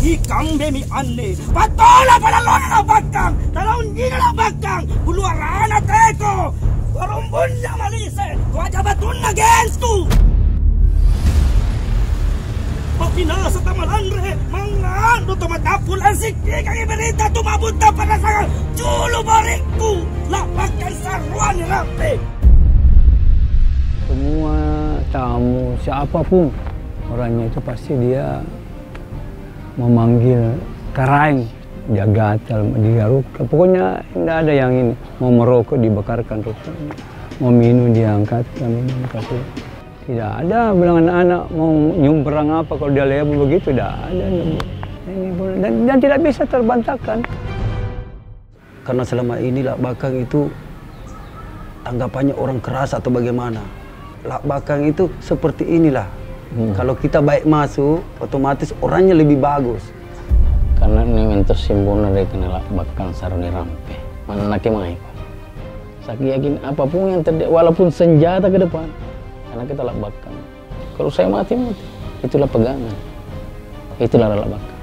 Ikang bemi anne, patola pada lona na bakang, talaun gina na bakang, buluarana teko, korumbun na malise, kuaja batun na genstu. Pakinasa tamalanre, mangano tumatapul ang sikik ang iberita tumabunta pada sa julo barikku, lapakkan saruan ni Rampe. Semua tamu, siapapun orangnya itu pasti dia memanggil Karaeng, dia gatal, dia ruka. Pokoknya tidak ada yang ini. Mau merokok dibakarkan rokoknya, mau minum diangkatkan minum kasih. Tidak ada bilang anak-anak mau nyium perang apa kalau dia lebar begitu, tidak ada. Dan tidak bisa terbantahkan. Karena selama ini Lak Bakang itu anggapannya orang keras atau bagaimana. Lak Bakang itu seperti inilah. Kalau kita baik masuk, otomatis orangnya lebih bagus. Karena ini mentos simbol dari Lak Bakang Saruni Rampe. Mana nak mai? Saya yakin apapun yang terjadi, walaupun senjata ke depan, karena kita Lak Bakang. Kalau saya mati, itulah pegangan. Itulah Lak Bakang.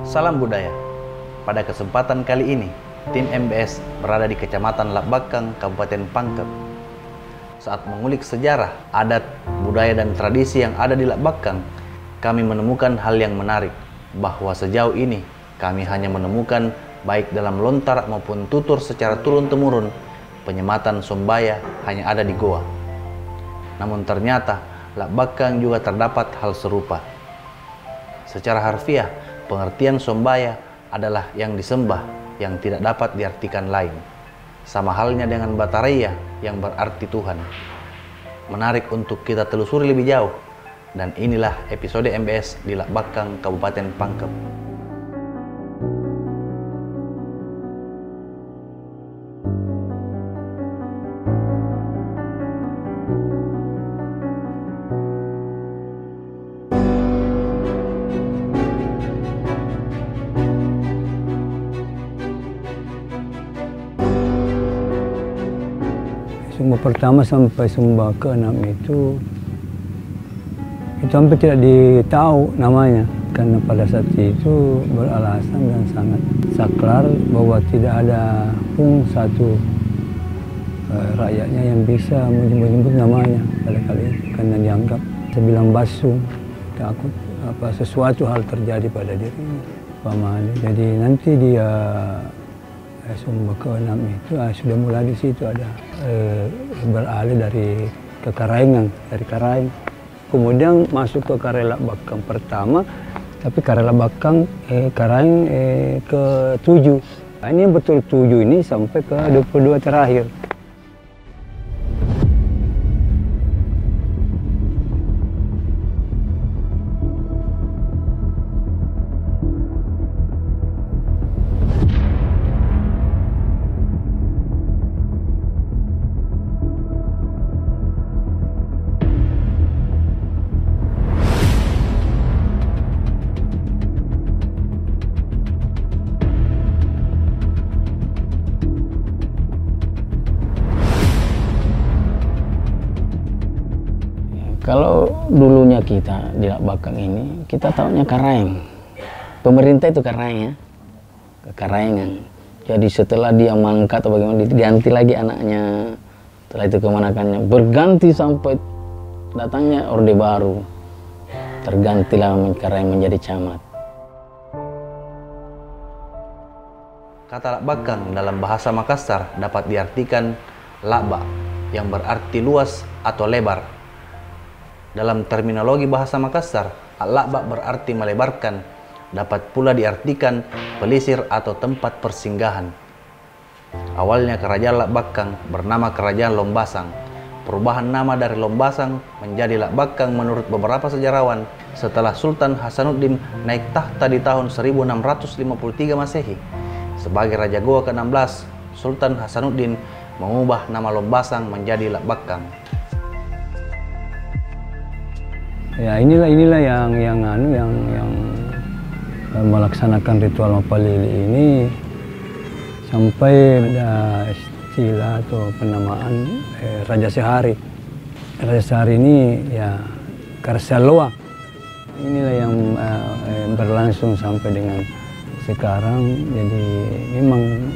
Salam budaya. Pada kesempatan kali ini, tim MBS berada di Kecamatan Lak Bakang, Kabupaten Pangkep. Saat mengulik sejarah, adat, budaya, dan tradisi yang ada di Lak Bakang, kami menemukan hal yang menarik, bahwa sejauh ini kami hanya menemukan baik dalam lontar maupun tutur secara turun-temurun, penyematan Sombaya hanya ada di goa. Namun ternyata Lak Bakang juga terdapat hal serupa. Secara harfiah, pengertian Sombaya adalah yang disembah, yang tidak dapat diartikan lain. Sama halnya dengan Bataraya yang berarti Tuhan. Menarik untuk kita telusuri lebih jauh. Dan inilah episode MBS di Lak Bakang, Kabupaten Pangkep. Sumba pertama sampai sumba ke-6 itu hampir tidak ditahu namanya, karena pada saat itu beralasan dan sangat saklar bahwa tidak ada pun satu rakyatnya yang bisa menyebut namanya pada kali itu, karena dianggap sebilang basung, takut sesuatu hal terjadi pada dirinya. Jadi nanti dia sumba ke-6 itu sudah mulai di situ ada beralih dari ke Karaengan, dari Karaeng. Kemudian masuk ke Karaeng Lak Bakang pertama, tapi Karaeng Lak Bakang Karaeng ke-7. Ini yang betul 7 ini sampai ke 22 terakhir. Kalau dulunya kita di Lak Bakang ini, kita tahunya Karaeng. Pemerintah itu Karaeng ya, Karaengan. Jadi setelah dia mangkat atau bagaimana, diganti lagi anaknya. Setelah itu kemanakannya, berganti sampai datangnya Orde Baru. Tergantilah Karaeng menjadi camat. Kata Lak Bakang dalam bahasa Makassar dapat diartikan lakba, yang berarti luas atau lebar. Dalam terminologi bahasa Makassar, lakba berarti melebarkan, dapat pula diartikan pelisir atau tempat persinggahan. Awalnya kerajaan Lak Bakang bernama Kerajaan Lombasang. Perubahan nama dari Lombasang menjadi Lak Bakang menurut beberapa sejarawan setelah Sultan Hasanuddin naik tahta di tahun 1653 Masehi. Sebagai Raja Goa ke-16, Sultan Hasanuddin mengubah nama Lombasang menjadi Lak Bakang. Ya inilah yang melaksanakan ritual Mapalili ini sampai ada istilah atau penamaan Raja Sehari. Raja Sehari ini ya Karsaloa. Inilah yang berlangsung sampai dengan sekarang. Jadi memang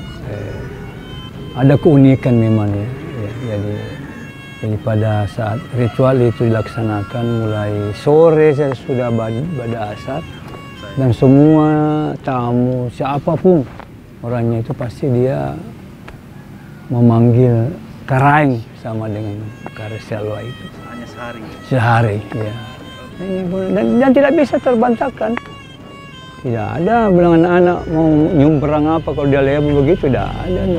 ada keunikan memang ya. Jadi pada saat ritual itu dilaksanakan mulai sore sudah pada asar, dan semua tamu siapapun orangnya itu pasti dia memanggil Karaeng sama dengan Karsaloa itu. Hanya sehari. Sehari, ya. Dan tidak bisa terbantahkan. Tidak ada bilang anak-anak mau nyumperang apa kalau dia label begitu, tidak ada.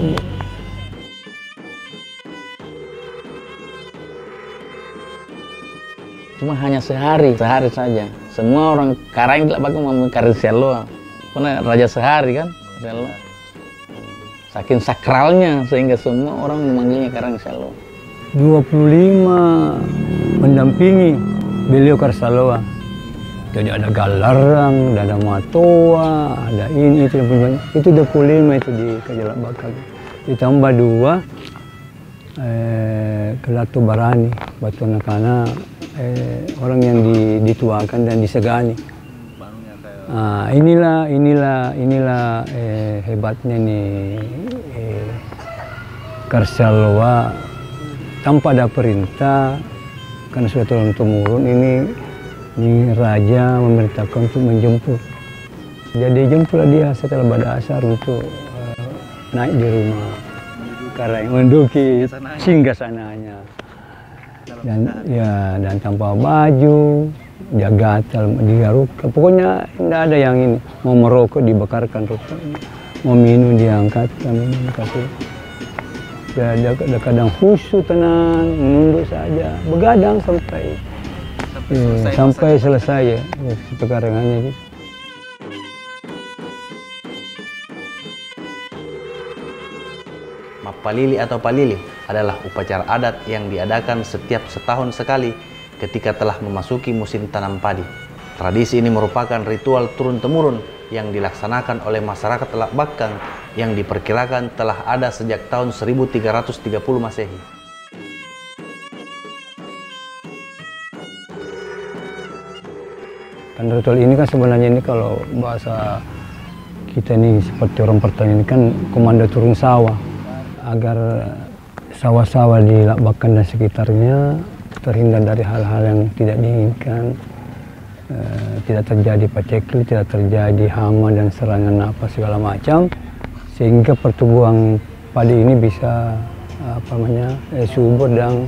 Cuma hanya sehari saja. Semua orang Karaeng di Lak Bakang memanggil Karsaloa. Karena Raja Sehari kan, Karsaloa. Saking sakralnya sehingga semua orang memanggilnya Karsaloa. 25 mendampingi beliau Karsaloa. Jadi ada Galarang, ada Matoa, ada ini itu banyak. Itu 25 itu di Kerajaan Lak Bakang. Ditambah 2 Kelatu Barani, Batu Nakana, orang yang dituakan dan disegani. Inilah hebatnya nih Karsaloa, tanpa ada perintah, karena sudah turun-temurun ini raja memerintahkan untuk menjemput. Jadi jemputlah dia setelah pada asar untuk naik di rumah Karaeng, menduduki singgasananya. Dan tanpa baju, dia gatal, digarukkan. Pokoknya tidak ada yang ini. Mau merokok dibakarkan rokoknya, mau minum diangkatkan, kasih. Dia kadang khusyuk tenang, menunduk saja, begadang sampai selesai ya pekarangannya. Mapalili atau Palili adalah upacara adat yang diadakan setiap setahun sekali ketika telah memasuki musim tanam padi. Tradisi ini merupakan ritual turun-temurun yang dilaksanakan oleh masyarakat Lak Bakang yang diperkirakan telah ada sejak tahun 1330 Masehi. Kan ritual ini kan sebenarnya ini kalau bahasa kita ini seperti orang pertanian ini kan komando turun sawah, agar sawah-sawah di Lak Bakang dan sekitarnya terhindar dari hal-hal yang tidak diinginkan, tidak terjadi pacekli, tidak terjadi hama dan serangan apa segala macam, sehingga pertumbuhan padi ini bisa subur dan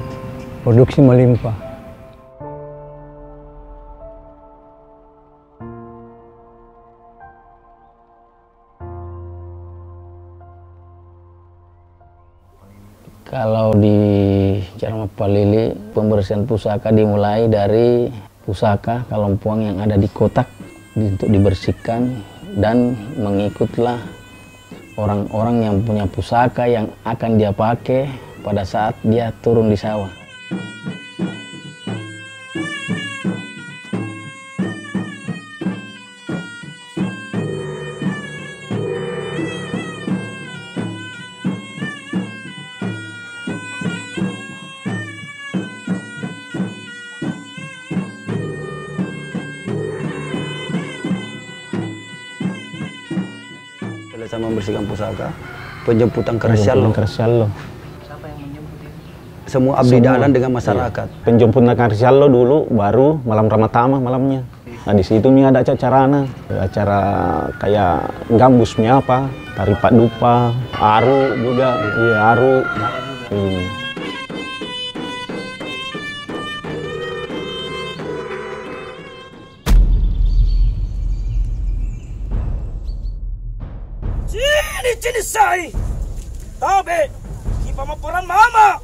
produksi melimpah. Kalau di cara Mapalili, pembersihan pusaka dimulai dari pusaka kalompuang yang ada di kotak untuk dibersihkan, dan mengikutlah orang-orang yang punya pusaka yang akan dia pakai pada saat dia turun di sawah. sama membersihkan pusaka, penjemputan Karasiallo. Siapa yang menjemput itu? Semua abdi dalam dengan masyarakat. Iya. Penjemputan Karasiallo dulu, baru malam Ramatama malamnya. Nah di situ nih ada acara kayak gambusnya apa, tari Pak Dupa, Aru juga, iya Aru. Cini sai, tabe, kipa mapuran mama,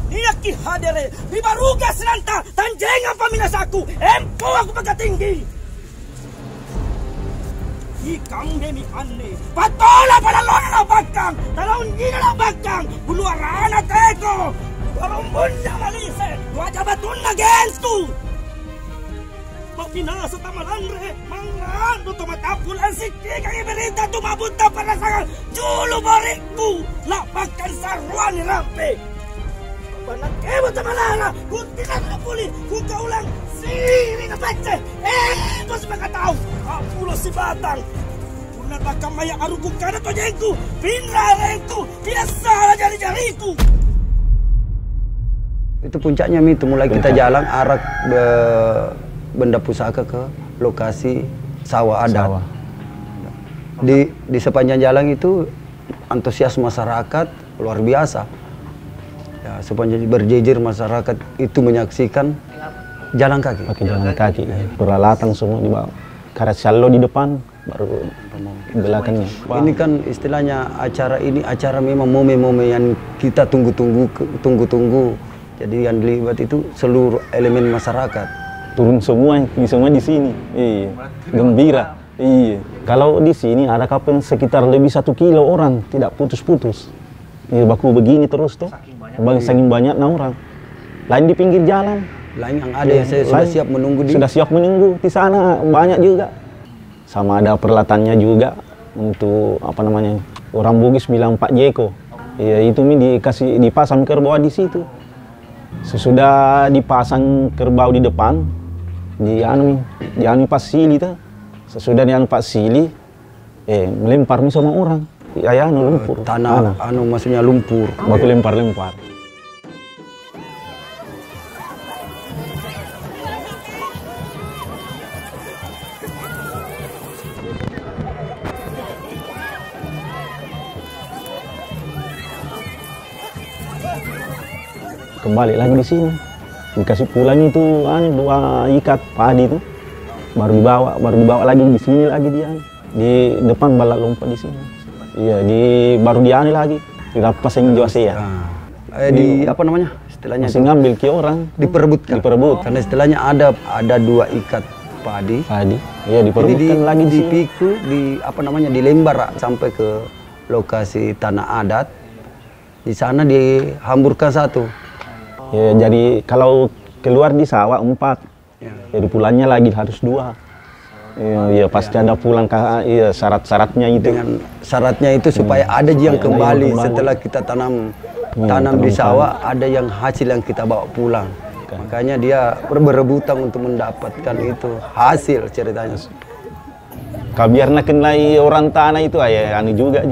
niat ki hadere, bibaruga senanta, tanjengan paminasaku, empo aku pagkatinggi. Ikang demi aneh, patola pada lona na bakang, talaun gina na bakang, buluarana teko, barumbun na malise, wajah batun na genstu. Pinasa tamalanre, mangan do tumatapul ang sikik ang iberita tumabunta para sa julo barikku, lapakkan sa ruan ni Rampe. Panagkemo tamalana, kung tinatapuli, kung kaulang siri na batse, mas makataw, kapulo si Batang. Kung natakamaya arugong ka na to jengku, pinrarengku, biasa na jari-jariku. Itu puncaknya itu mulai kita jalan arah benda pusaka ke lokasi sawah adat. Di sepanjang jalan itu antusias masyarakat luar biasa. Ya, sepanjang berjejer masyarakat itu menyaksikan jalan kaki. Pakai jalan kaki, peralatan semua dibawa. Karasiallo di depan, baru belakangnya. Ini kan istilahnya acara memang momen-momen yang kita tunggu-tunggu. Jadi yang dilibat itu seluruh elemen masyarakat. Turun semua di sini, iya, gembira, iya. Kalau di sini ada kapan sekitar lebih 1 kilo orang, tidak putus-putus. Iya, baku begini terus tuh, saking banyak orang. Lain di pinggir jalan. Lain yang ada yang sudah siap menunggu Sudah siap menunggu di sana banyak juga. Sama ada peralatannya juga untuk apa namanya? Orang Bugis bilang Pak Jeko. Iya, itu dipasang kerbau di situ. Sesudah dipasang kerbau di depan, di pas sili tuh. Sesudah pas sili, melempar nih sama orang. Ya lumpur. Tanah, maksudnya lumpur. Baku lempar. Kembali lagi di sini, dikasih pulang itu 2 ikat padi itu, baru dibawa lagi di sini lagi dia, di depan balak lompat di sini. Iya, baru dia lagi, dilepas yang Jose ya. Apa namanya? Istilahnya masih ngambil ke orang, diperebut. Karena istilahnya ada 2 ikat padi. Iya, diperebutkan lagi dipikul, dilembar sampai ke lokasi tanah adat. Di sana dihamburkan 1. Ya, jadi kalau keluar di sawah 4, jadi pulangnya lagi harus 2. Iya, pasti ada pulang syarat-syaratnya itu. Dengan syaratnya itu supaya ada yang kembali setelah kita tanam di sawah, ada yang hasil yang kita bawa pulang. Makanya dia berebutan untuk mendapatkan itu hasil ceritanya. Biar nakenai orang tanah itu juga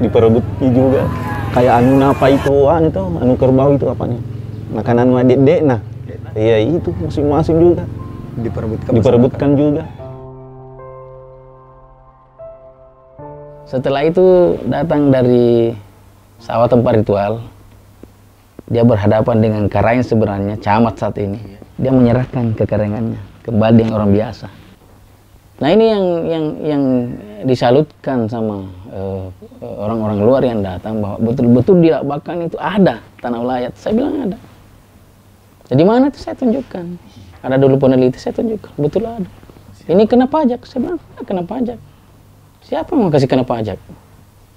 diperebut juga. Kayak apa itu kerbau itu apanya? Makanan adik-adik, iya itu masing-masing juga diperebutkan juga. Setelah itu datang dari sawah tempat ritual, dia berhadapan dengan Karaeng sebenarnya, camat saat ini. Dia menyerahkan kekarengannya kembali dengan orang biasa. Nah ini yang disalutkan sama orang-orang luar yang datang, bahwa betul-betul di Labakan itu ada tanah ulayat. Saya bilang ada. Jadi mana itu saya tunjukkan. Ada dulu peneliti saya tunjukkan, betul ada. Ini kena pajak, saya bilang kena pajak. Siapa yang mau kasih kena pajak?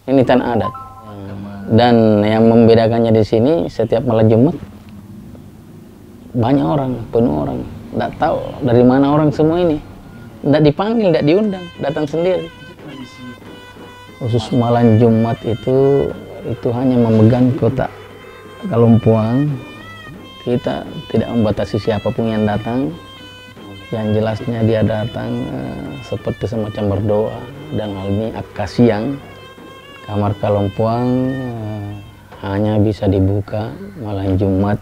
Ini tanah adat. Dan yang membedakannya di sini, setiap malam Jumat banyak orang, penuh orang. Tidak tahu dari mana orang semua ini. Tidak dipanggil, tidak diundang, datang sendiri. Khusus malam Jumat itu hanya memegang kotak Kalumpuang. Kita tidak membatasi siapapun yang datang. Yang jelasnya dia datang seperti semacam berdoa, dan hal ini akasiang Kamar Kalompuang hanya bisa dibuka malam Jumat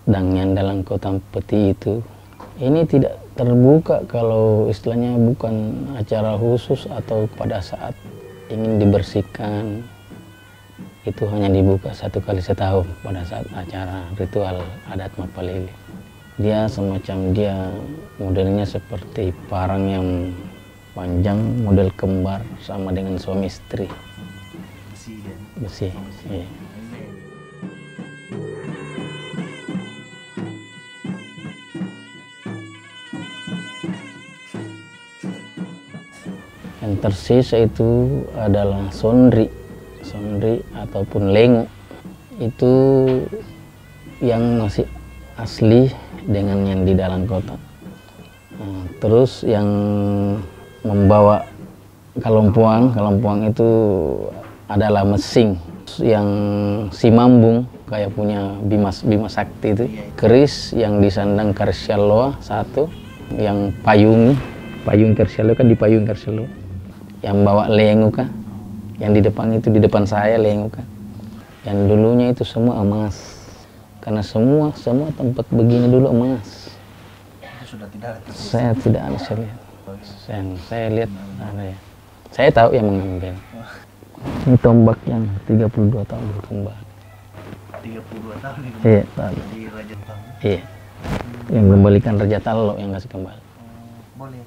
dan yang dalam kota peti itu. Ini tidak terbuka kalau istilahnya bukan acara khusus atau pada saat ingin dibersihkan. Itu hanya dibuka 1 kali setahun pada saat acara ritual adat Mapalele. Dia semacam modelnya seperti parang yang panjang, model kembar sama dengan suami istri. Besi. Iya. Yang tersisa itu adalah sondri ataupun lengo. Itu yang masih asli dengan yang di dalam kota. Nah, terus yang membawa Kalompuang itu adalah mesing yang Simambung kayak punya Bima Sakti itu. Keris yang disandang Karsialoa 1, yang payung Karsialoa kan di payung Karsialoa. Yang bawa lengo kah? Yang di depan itu di depan saya lengo kah? Yang dulunya itu semua emas. Karena semua tempat begini dulu emas. Sudah tidak ada. Saya tidak ada, saya lihat ada ya. Saya tahu yang mengambil. Ini tombak yang 32 tahun kembali. 32 tahun ini. Iya, tahu. Di Raja Talo. Iya. Yang kembalikan Raja Talo yang kasih kembali. Boleh.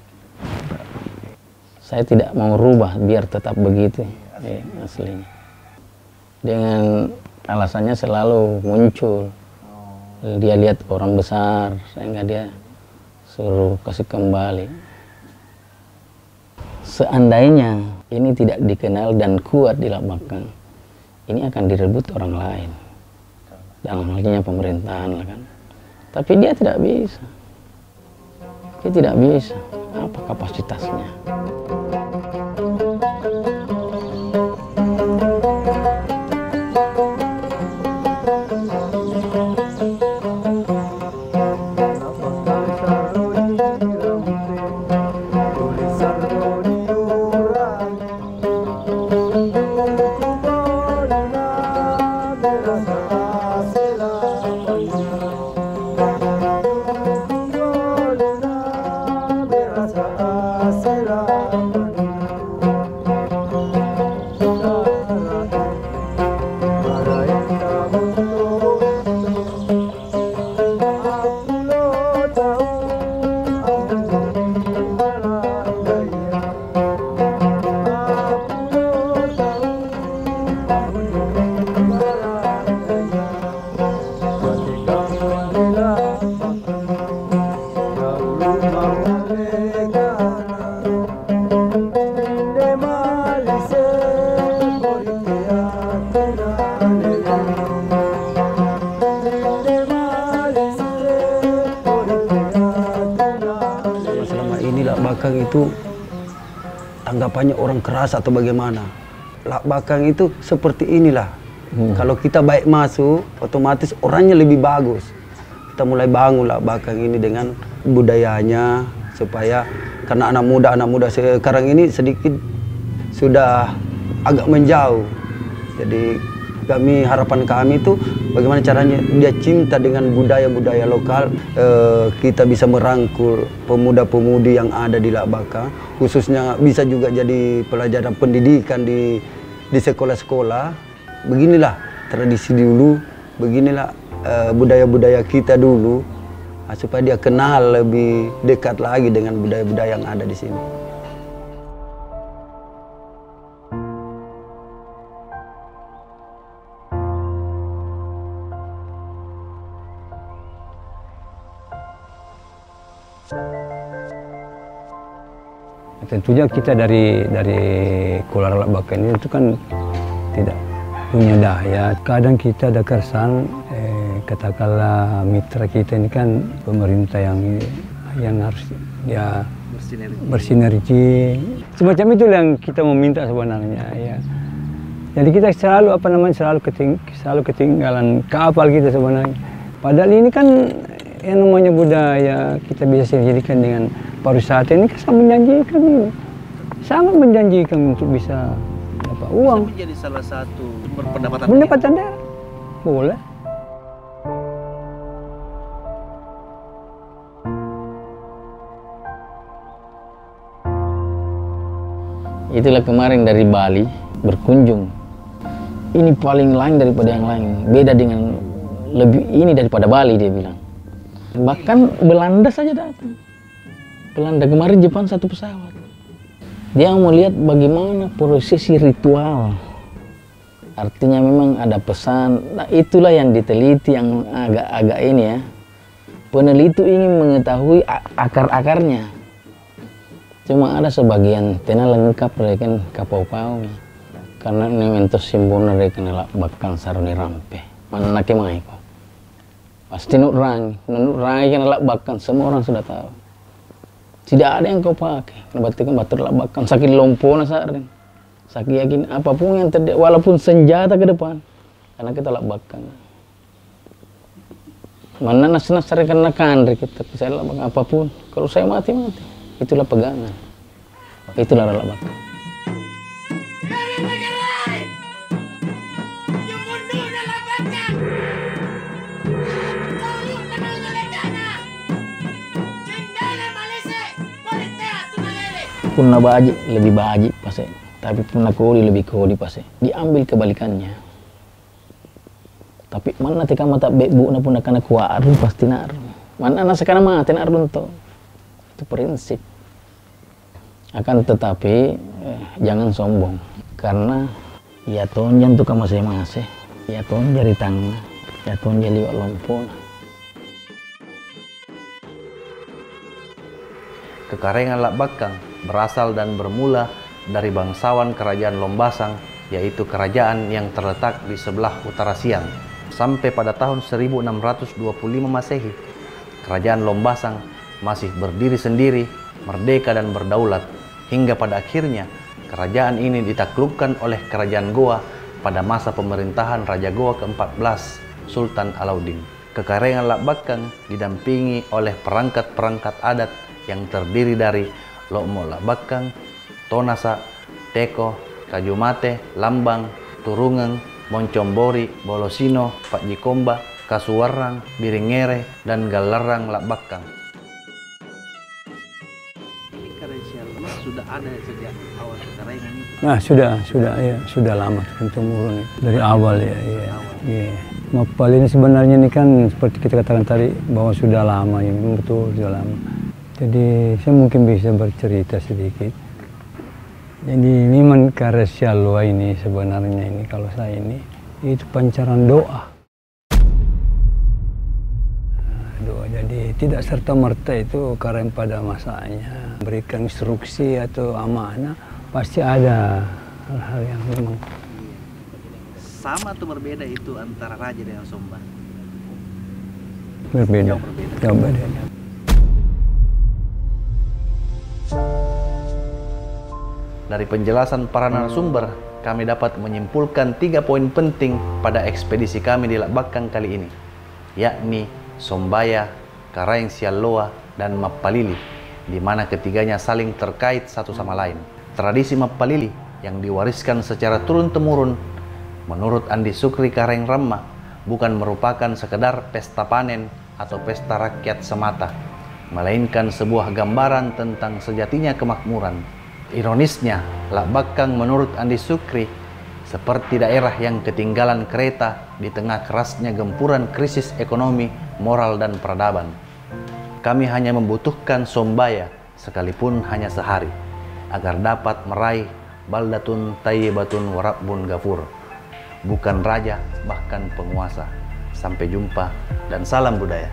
Saya tidak mau rubah biar tetap begitu. Iya, aslinya. Dengan alasannya selalu muncul. Dia lihat orang besar, sehingga dia suruh kasih kembali. Seandainya ini tidak dikenal dan kuat di Labakang, ini akan direbut orang lain. Dalam halnya pemerintahan lah kan. Tapi dia tidak bisa. Dia tidak bisa. Apa kapasitasnya? Bakang itu tanggapannya orang keras atau bagaimana. Bakang itu seperti inilah. Kalau kita baik masuk, otomatis orangnya lebih bagus. Kita mulai bangun Bakang ini dengan budayanya, supaya karena anak muda sekarang ini sedikit sudah agak menjauh. Jadi harapan kami itu bagaimana caranya dia cinta dengan budaya-budaya lokal. Kita bisa merangkul pemuda-pemudi yang ada di Labakang, khususnya bisa juga jadi pelajaran pendidikan di sekolah-sekolah. Beginilah tradisi dulu, beginilah budaya-budaya kita dulu, supaya dia kenal lebih dekat lagi dengan budaya-budaya yang ada di sini. Tentunya kita dari Kuala Labakang ini itu kan tidak punya daya. Kadang kita ada keresahan, katakanlah mitra kita ini kan pemerintah yang harus ya bersinergi. Semacam itu yang kita meminta sebenarnya. Ya. Jadi kita selalu selalu ketinggalan kapal kita sebenarnya. Padahal ini kan yang namanya budaya kita bisa jadikan dengan pariwisata ini sangat menjanjikan untuk bisa uang. Bisa menjadi salah satu pendapatan. Pendapatan daerah. Boleh. Itulah kemarin dari Bali berkunjung. Ini paling lain daripada yang lain. Beda dengan lebih ini daripada Bali, dia bilang. Bahkan Belanda saja datang. Belanda kemarin Jepang satu pesawat. Dia mau lihat bagaimana prosesi ritual. Artinya memang ada pesan. Nah, itulah yang diteliti, yang agak-agak ini ya. Peneliti ingin mengetahui akar-akarnya. Cuma ada sebagian tena lengkap rekan kapau-pau. Karena ini mentos simbona rekan bakang saruni rampe. Mana nake mai ko. Pasti nuk rangi kan bakang, semua orang sudah tahu. Tidak ada yang kau pakai. Berarti kan batur bakang sakit lompona sarin. Sakit yakin apapun yang terjadi, walaupun senjata ke depan. Karena kita bakang. Mana nas-nas rekan kandri kita saya bakang apapun. Kalau saya mati. Itulah pegangan. Itulah bakang. Punna baji lebih baji pasti, tapi punna kodi lebih kodi pasti. Diambil kebalikannya. Tapi mana tika mata bebu na punna kana kuaru pasti naru. Mana na sakana mati naru to. Itu prinsip. Akan tetapi jangan sombong, karena ya tonjan tuh masing-masing, ya ton jari tangan, ya ton jali lompon. Kekarengan Lak Bakang berasal dan bermula dari bangsawan kerajaan Lombasang, yaitu kerajaan yang terletak di sebelah utara Siang. Sampai pada tahun 1625 Masehi, kerajaan Lombasang masih berdiri sendiri, merdeka dan berdaulat, hingga pada akhirnya kerajaan ini ditaklukkan oleh kerajaan Goa pada masa pemerintahan Raja Goa ke-14, Sultan Alauddin. Kekarengan Lak Bakang didampingi oleh perangkat-perangkat adat yang terdiri dari Lokmo Lak Bakang, Tonasa, Teko, Kajumate, Lambang, Turungeng, Moncombori, Bolosino, Pakjikomba, Kasuwarrang, Biringere, dan Galerang Lak Bakang. Ini Karengan sudah ada sejak awal Kekarengan itu? Nah, sudah lama turun-temurun dari awal ya. Mapal ini sebenarnya ini kan seperti kita katakan tadi bahwa sudah lama ya, betul sudah lama. Jadi saya mungkin bisa bercerita sedikit. Jadi memang Karesya Loa ini sebenarnya ini kalau saya ini itu pancaran doa. Doa. Jadi tidak serta-merta itu karena pada masanya berikan instruksi atau amanah, pasti ada hal-hal yang memang sama atau berbeda itu antara raja dengan somba? Berbeda. Jauh berbeda. Dari penjelasan para narasumber, kami dapat menyimpulkan 3 poin penting pada ekspedisi kami di Lak Bakang kali ini, yakni Sombaya, Karaeng Sialoa, dan Mappalili, di mana ketiganya saling terkait satu sama lain. Tradisi Mappalili yang diwariskan secara turun-temurun, menurut Andi Sukri Karaeng Ramma, bukan merupakan sekedar pesta panen atau pesta rakyat semata, melainkan sebuah gambaran tentang sejatinya kemakmuran. Ironisnya, Lak Bakang menurut Andi Sukri seperti daerah yang ketinggalan kereta di tengah kerasnya gempuran krisis ekonomi, moral, dan peradaban. Kami hanya membutuhkan Sombaya, sekalipun hanya sehari, agar dapat meraih baldatun tayyibatun warabbun gafur. Bukan raja, bahkan penguasa. Sampai jumpa dan salam budaya.